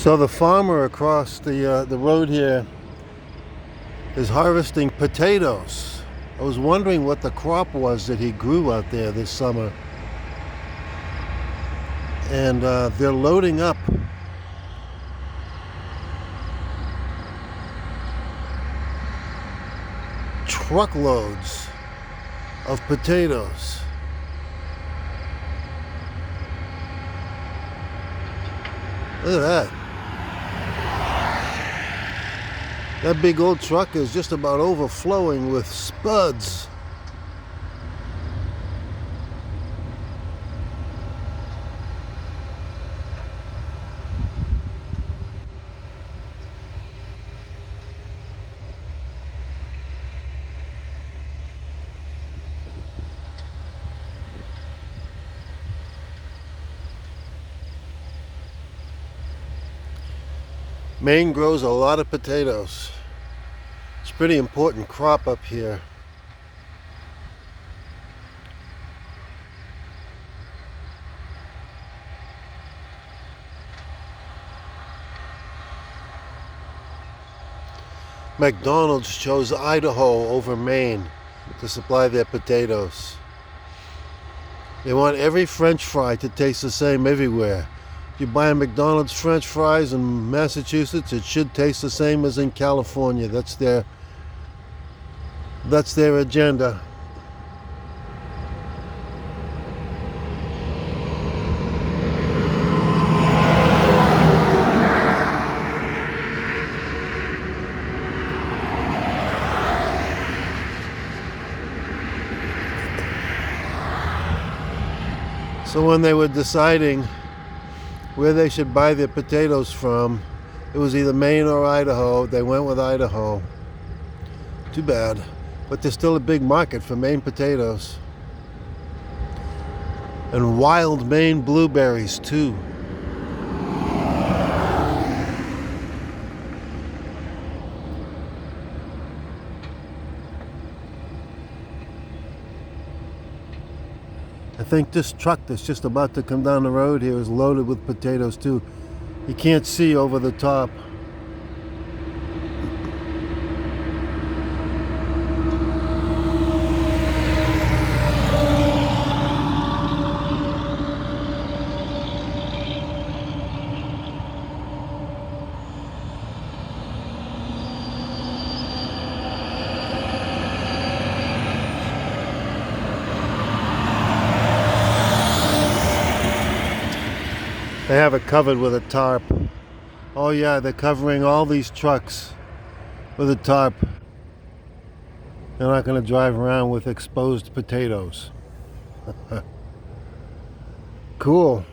So the farmer across the road here is harvesting potatoes. I was wondering what the crop was that he grew out there this summer. And they're loading up truckloads of potatoes. Look at that. That big old truck is just about overflowing with spuds. Maine grows a lot of potatoes. It's a pretty important crop up here. McDonald's chose Idaho over Maine to supply their potatoes. They want every French fry to taste the same everywhere. If you buy a McDonald's French fries in Massachusetts, it should taste the same as in California. That's their agenda. So when they were deciding where they should buy their potatoes from, it was either Maine or Idaho. They went with Idaho. Too bad. But there's still a big market for Maine potatoes. And wild Maine blueberries too. I think this truck that's just about to come down the road here is loaded with potatoes too. You can't see over the top. They have it covered with a tarp. Oh yeah, they're covering all these trucks with a tarp. They're not going to drive around with exposed potatoes. Cool.